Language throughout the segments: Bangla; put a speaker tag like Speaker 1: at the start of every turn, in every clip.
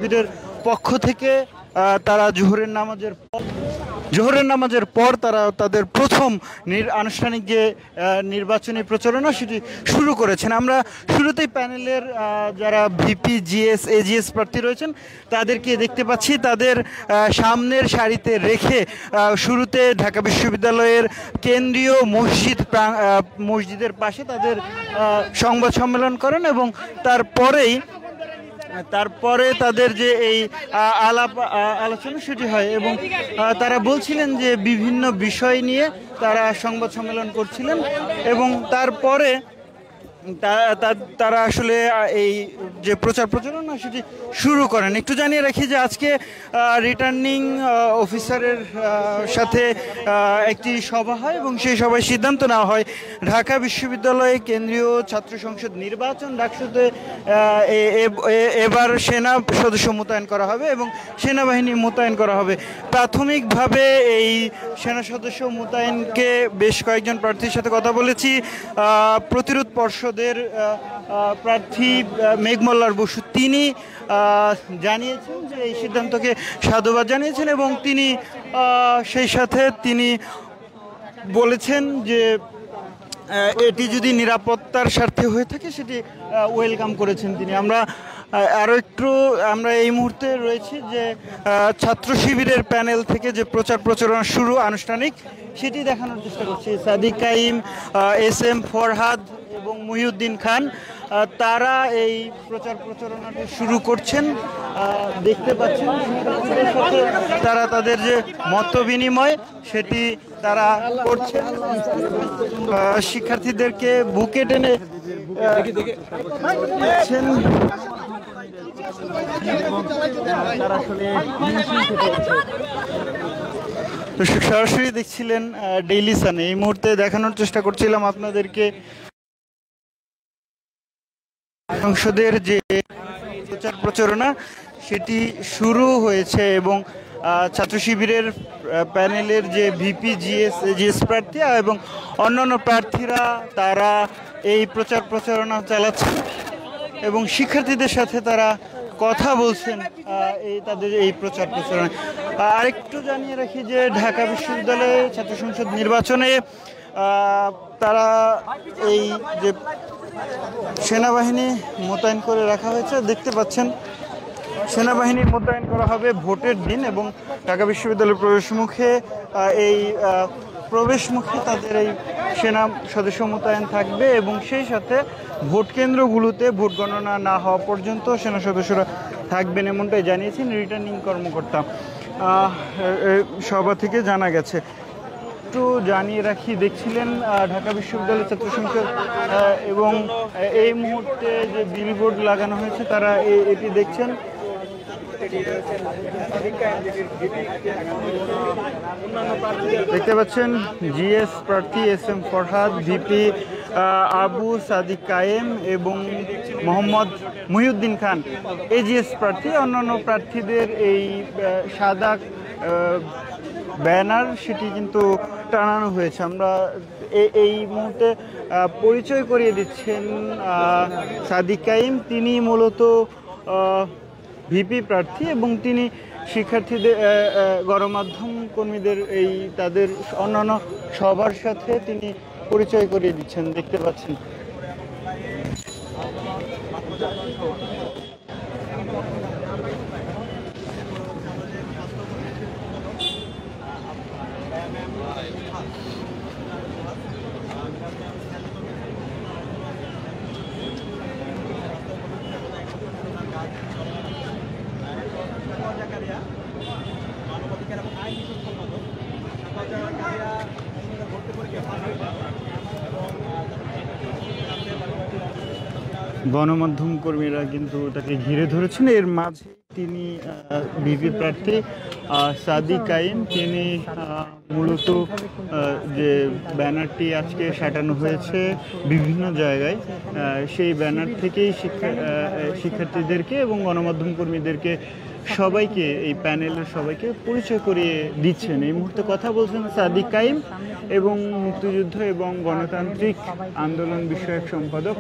Speaker 1: শিবিরের পক্ষ থেকে তারা জোহরের নামাজের পর তারা তাদের প্রথম আনুষ্ঠানিক যে নির্বাচনী প্রচারণা সেটি শুরু করেছেন। আমরা শুরুতেই প্যানেলের যারা ভিপি, জিএস, এজিএস প্রার্থী রয়েছেন তাদেরকে দেখতে পাচ্ছি। তাদের সামনের সারিতে রেখে শুরুতে ঢাকা বিশ্ববিদ্যালয়ের কেন্দ্রীয় মসজিদের পাশে তাদের সংবাদ সম্মেলন করেন এবং তারপরে তাদের যে এই আলোচনা সেটি হয় এবং তারা বলছিলেন যে বিভিন্ন বিষয় নিয়ে তারা সংবাদ সম্মেলন করছিলেন এবং তারপরে তারা আসলে এই যে প্রচারণা সেটি শুরু করেন। একটু জানিয়ে রাখি যে আজকে রিটার্নিং অফিসারের সাথে একটি সভা হয় এবং সেই সভায় সিদ্ধান্ত নেওয়া হয় ঢাকা বিশ্ববিদ্যালয়ে কেন্দ্রীয় ছাত্র সংসদ নির্বাচন ডাকসুতে এবার সেনা সদস্য মোতায়েন করা হবে এবং সেনাবাহিনী মোতায়েন করা হবে। প্রাথমিকভাবে এই সেনা সদস্য মোতায়েনকে বেশ কয়েকজন প্রার্থীর সাথে কথা বলেছি। প্রতিরোধ পর্ষদের প্রার্থী মেঘমল্লার বসু তিনি জানিয়েছেন যে এই সিদ্ধান্তকে সাধুবাদ জানিয়েছেন এবং তিনি সেই সাথে তিনি বলেছেন যে এটি যদি নিরাপত্তার স্বার্থে হয়ে থাকে সেটি ওয়েলকাম করেছেন তিনি। আমরা এই মুহূর্তে রয়েছি যে ছাত্র শিবিরের প্যানেল থেকে যে প্রচারণা শুরু আনুষ্ঠানিক সেটি দেখানোর চেষ্টা করছি। সাদিক কাইম, এস এম ফরহাদ এবং মহিউদ্দিন খান তারা এই প্রচারণাটি শুরু করছেন। দেখতে পাচ্ছেন তারা তাদের যে মত বিনিময় সেটি তারা করছেন। শিক্ষার্থীদেরকে বুকে টেনে সরাসরি দেখছিলেন ডেইলি সানে। এই মুহূর্তে দেখানোর চেষ্টা করছিলাম আপনাদেরকে সংসদের যে প্রচারণা সেটি শুরু হয়েছে এবং ছাত্র শিবিরের প্যানেলের যে ভিপি, জিএস প্রার্থী এবং অন্যান্য প্রার্থীরা তারা এই প্রচারণা চালাচ্ছেন এবং শিক্ষার্থীদের সাথে তারা কথা বলছেন তাদের এই প্রচারণা। আরেকটু জানিয়ে রাখি যে ঢাকা বিশ্ববিদ্যালয়ে ছাত্র সংসদ নির্বাচনে তারা এই যে সেনাবাহিনী মোতায়েন করে রাখা হয়েছে, দেখতে পাচ্ছেন সেনাবাহিনী মোতায়েন করা হবে ভোটের দিন এবং ঢাকা বিশ্ববিদ্যালয়ের প্রবেশমুখে তাদের এই সেনা সদস্য মোতায়েন থাকবে এবং সেই সাথে ভোট কেন্দ্রগুলোতে ভোট গণনা না হওয়া পর্যন্ত সেনা সদস্যরা থাকবেন এমনটাই জানিয়েছেন রিটার্নিং কর্মকর্তা। সভা থেকে জানা গেছে। একটু জানিয়ে রাখি, দেখছিলেন ঢাকা বিশ্ববিদ্যালয়ের ছাত্র সংসদ এবং এই মুহূর্তে যে বিলবোর্ড লাগানো হয়েছে তারা এটি দেখছেন। দেখতে পাচ্ছেন জিএস প্রার্থী S M Farhad, VP Abu Sadik Kayem এবং মোহাম্মদ মহিউদ্দিন খান এজিএস প্রার্থী। অন্যান্য প্রার্থীদের এই সাদা ব্যানার সেটি কিন্তু টানানো হয়েছে। আমরা এই মুহূর্তে পরিচয় করিয়ে দিচ্ছেন সাদিক কাইম, তিনি মূলত ভিপি প্রার্থী এবং তিনি শিক্ষার্থীদের গণমাধ্যম কর্মীদের তাদের অন্যান্য সবার সাথে তিনি পরিচয় করিয়ে দিচ্ছেন, দেখতে পাচ্ছেন। গণমাধ্যম কর্মীরা কিন্তু তাকে ঘিরে ধরেছেন। এর মাঝে তিনি ভিপি প্রার্থী সাদিক কাইম, তিনি মূলত যে ব্যানারটি আজকে সাঁটানো হয়েছে বিভিন্ন জায়গায় সেই ব্যানার থেকেই শিক্ষার্থীদেরকে এবং গণমাধ্যম কর্মীদেরকে সবাইকে এই প্যানেলের সবাইকে পরিচয় করিয়ে দিচ্ছেন। এই মুহূর্তে কথা বলছেন সাদিক কাইম এবং মুক্তিযুদ্ধ এবং গণতান্ত্রিক আন্দোলন বিষয়ক সম্পাদক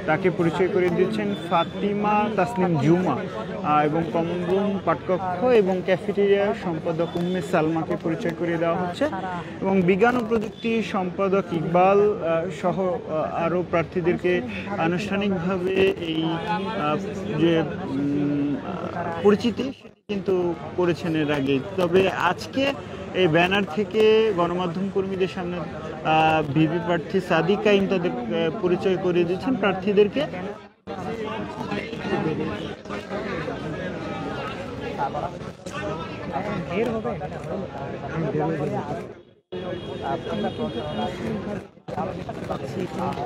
Speaker 1: তাকে পরিচয় করে দিচ্ছেন ফাতিমা তাসনিম জুমা, এবং কমন রুম পাঠকক্ষ এবং ক্যাফেটেরিয়ার সম্পাদক উম্মে সালমাকে পরিচয় করে দেওয়া হচ্ছে, এবং বিজ্ঞান ও প্রযুক্তি সম্পাদক ইকবাল সহ আরও প্রার্থীদেরকে আনুষ্ঠানিকভাবে এই যে পরিচিতি সেটি কিন্তু করেছেন এর আগে। তবে আজকে এই ব্যানার থেকে গণমাধ্যম কর্মীদের সামনে ভিপি প্রার্থী সাদিক কাইম তাদের পরিচয় করিয়ে দিচ্ছেন প্রার্থীদেরকে।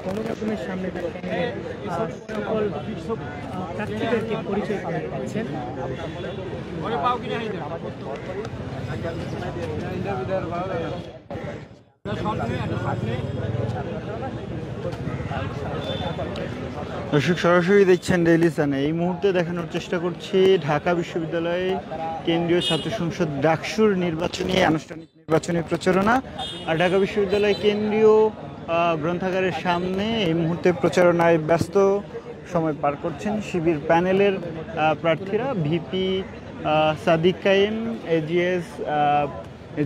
Speaker 2: কোনো রকমের সামনে সকল প্রার্থীদেরকে পরিচয় করে পাচ্ছেন।
Speaker 1: দর্শক সরাসরি দেখছেন ডেইলি সানে। এই মুহূর্তে দেখানোর চেষ্টা করছি ঢাকা বিশ্ববিদ্যালয়ে কেন্দ্রীয় ছাত্র সংসদ ডাকসুর আনুষ্ঠানিক নির্বাচনী প্রচারণা। আর ঢাকা বিশ্ববিদ্যালয় কেন্দ্রীয় গ্রন্থাগারের সামনে এই মুহূর্তে প্রচারণায় ব্যস্ত সময় পার করছেন শিবির প্যানেলের প্রার্থীরা। VP Sadiq Kayem,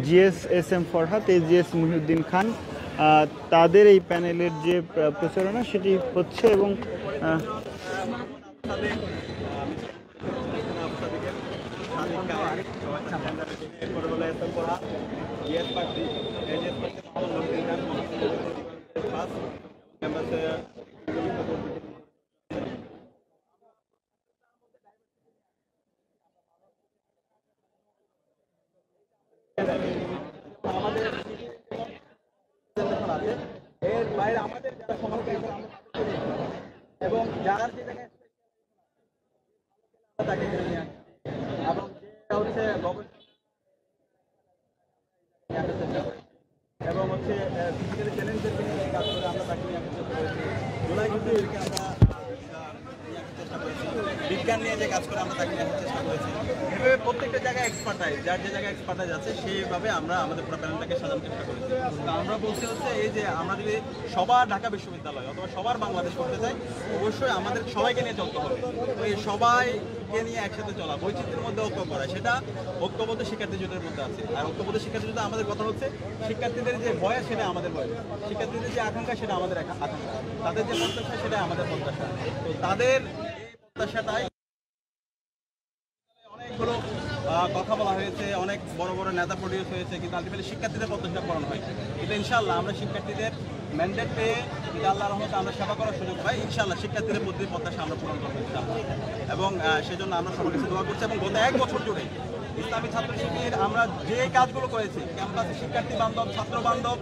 Speaker 1: GS S M Farhad, AGS Muhiuddin Khan, তাদের এই প্যানেলের যে প্রচারণা সেটি হচ্ছে। এবং
Speaker 3: এর বাইরে আমাদের যারা সমর্থক এবং যারা যে জায়গায় তাকে কিনে নিয়ে আসে এবং যেটা হচ্ছে এবং হচ্ছে ফিজিক্যালি চ্যালেঞ্জের নিয়ে কাজ করে আমরা তাকে নিয়ে আসতে পেরেছি। জুলাই যুদ্ধকে আমরা চেষ্টা করেছি, বিজ্ঞান নিয়ে যে কাজ করে আমরা তাকে নিয়ে আসার চেষ্টা করেছি। এভাবে প্রত্যেকটা জায়গায় এক্সপার্টাইজ, যার যে জায়গায় এক্সপার্টাইজ আছে সেইভাবে আমরা আমাদের পুরো প্যানেলটাকে সাজানোর চেষ্টা করেছি। তো আমরা বলছি হচ্ছে এই যে আমরা যদি সবার ঢাকা বিশ্ববিদ্যালয় অথবা সবার বাংলাদেশ করতে চাই, অবশ্যই আমাদের সবাইকে নিয়ে চলতে হবে। তো এই সবাইকে নিয়ে একসাথে চলা, বৈচিত্র্যের মধ্যে ঐক্য করা, সেটা ঐক্যবদ্ধ শিক্ষার্থী জোটের মধ্যে আছে। আর ঐক্যবদ্ধ শিক্ষার্থী জোটে আমাদের কথা হচ্ছে শিক্ষার্থীদের যে ভয় সেটা আমাদের ভয়, শিক্ষার্থীদের যে আকাঙ্ক্ষা সেটা আমাদের আকাঙ্ক্ষা, তাদের যে প্রত্যাশা সেটা আমাদের প্রত্যাশা। তো তাদের এই প্রত্যাশাটাই অনেকগুলো কথা বলা হয়েছে, অনেক বড় বড় নেতা প্রডিউস হয়েছে, কিন্তু আলটিমেটলি শিক্ষার্থীদের প্রত্যাশা পূরণ হয়। এটা ইনশাআল্লাহ আমরা শিক্ষার্থীদের ম্যান্ডেট পেয়ে যদি আল্লাহর রহমতে আমরা সেবা করার সুযোগ পাই, ইনশাআল্লাহ শিক্ষার্থীদের প্রতি প্রত্যাশা আমরা পূরণ করবো ইনশাআল্লাহ। এবং সেজন্য আমরা সবার কাছে দোয়া করছি। এবং গত 1 বছর জুড়ে ইসলামী ছাত্র শিবির আমরা যে কাজগুলো করেছি, ক্যাম্পাসে শিক্ষার্থী বান্ধব, ছাত্র বান্ধব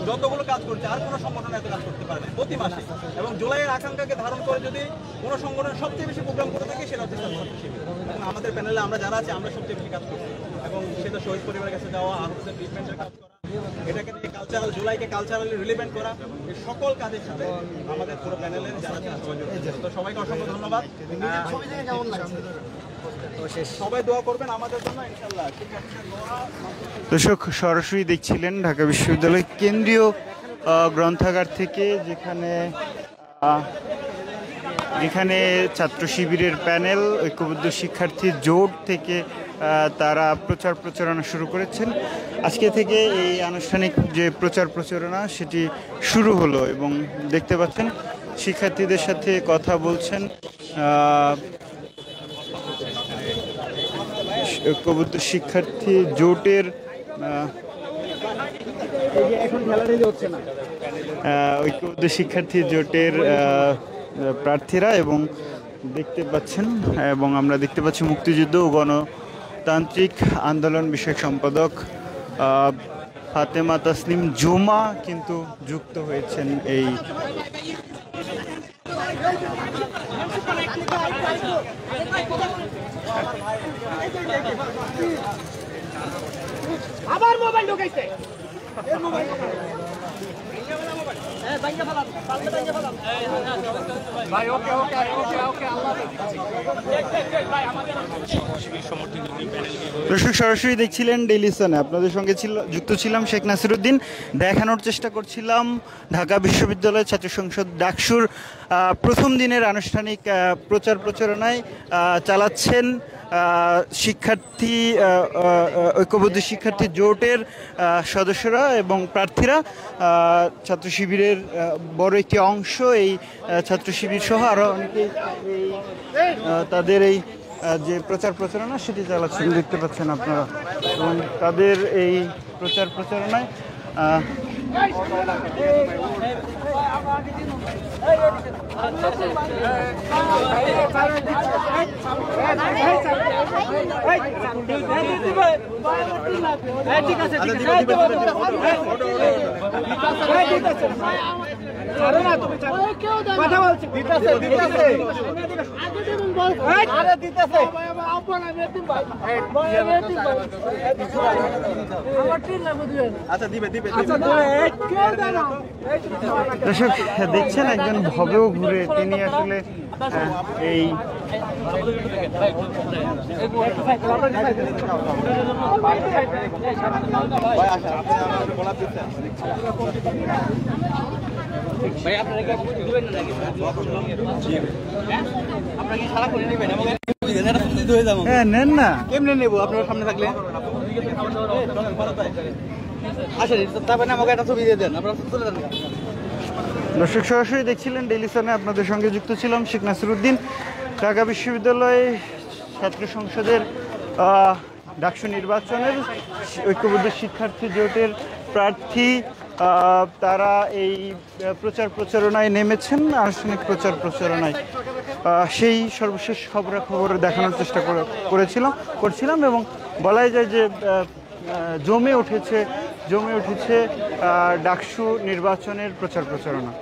Speaker 3: যতগুলো কাজ করছে, আর কোনো সংগঠন এত কাজ করতে পারবে প্রতি মাসে। এবং জুলাইয়ের আকাঙ্ক্ষাকে ধারণ করে যদি কোনো সংগঠন সবচেয়ে বেশি প্রোগ্রাম করে থাকে সেটা হচ্ছে ইসলামী ছাত্র শিবির। এবং আমাদের প্যানেলে আমরা যারা আছি আমরা সবচেয়ে বেশি কাজ করছি, এবং সেটা শহীদ পরিবারের কাছে যাওয়া, আহতদের ট্রিটমেন্টের কাজ করা, এটাকে নিয়ে কালচারাল, জুলাইকে কালচারালি রিলিভেন্ট করা, এই সকল কাজের সাথে আমাদের পুরো প্যানেলের যারা তো সবাইকে অসংখ্য ধন্যবাদ। সবাই দোয়া করবেন আমাদের জন্য ইনশাআল্লাহ।
Speaker 1: দর্শক সরাসরি দেখছিলেন ঢাকা বিশ্ববিদ্যালয় কেন্দ্রীয় গ্রন্থাগার থেকে, যেখানে ছাত্র শিবিরের প্যানেল, ঐক্যবদ্ধ শিক্ষার্থী জোট থেকে তারা প্রচারণা শুরু করেছেন। আজকে থেকে এই আনুষ্ঠানিক যে প্রচারণা সেটি শুরু হলো, এবং দেখতে পাচ্ছেন শিক্ষার্থীদের সাথে কথা বলছেন ঐক্যবদ্ধ শিক্ষার্থী জোটের ঐক্যবদ্ধ শিক্ষার্থী জোটের প্রার্থীরা। এবং দেখতে পাচ্ছেন, এবং আমরা দেখতে পাচ্ছি মুক্তিযুদ্ধ ও গণতান্ত্রিক আন্দোলন বিষয়ক সম্পাদক ফাতেমা তাসনিম জুমা কিন্তু যুক্ত হয়েছেন এই
Speaker 2: আবার মোবাইল ঢুকাইছে।
Speaker 1: দর্শক সরাসরি দেখছিলেন ডেইলি সানে। আপনাদের সঙ্গে যুক্ত ছিলাম শেখ নাসিরউদ্দিন। দেখানোর চেষ্টা করছিলাম ঢাকা বিশ্ববিদ্যালয় ছাত্র সংসদ ডাকসুর প্রথম দিনের আনুষ্ঠানিক প্রচার প্রচারণায় চালাচ্ছেন শিক্ষার্থী ঐক্যবদ্ধ শিক্ষার্থী জোটের সদস্যরা এবং প্রার্থীরা। ছাত্র শিবিরের বড় একটি অংশ এই ছাত্র শিবির সহ আরও অনেকেই তাদের এই যে প্রচার প্রচারণা সেটি চালাচ্ছেন, দেখতে পাচ্ছেন আপনারা। এবং তাদের এই প্রচার প্রচারণায় দর্শক দেখছেন একজন ভবেও ঘুরে, তিনি আসলে এই নেন না,
Speaker 3: কেমনে নেবো আপনার সামনে থাকলে? আসেন, তারপরে আমাকে একটা ছবি দিয়ে দেন, আপনারা তুলে দেন।
Speaker 1: দর্শক সরাসরি দেখছিলেন ডেইলি সানে, আপনাদের সঙ্গে যুক্ত ছিলাম শেখ নাসিরউদ্দিন। ঢাকা বিশ্ববিদ্যালয় ছাত্র সংসদের ডাকসু নির্বাচনের ঐক্যবদ্ধ শিক্ষার্থী জোটের প্রার্থী তারা এই প্রচার প্রচারণায় নেমেছেন, আনুষ্ঠানিক প্রচার প্রচারণায়। সেই সর্বশেষ খবরাখবর দেখানোর চেষ্টা করছিলাম এবং বলাই যায় যে জমে উঠেছে ডাকসু নির্বাচনের প্রচার প্রচারণা।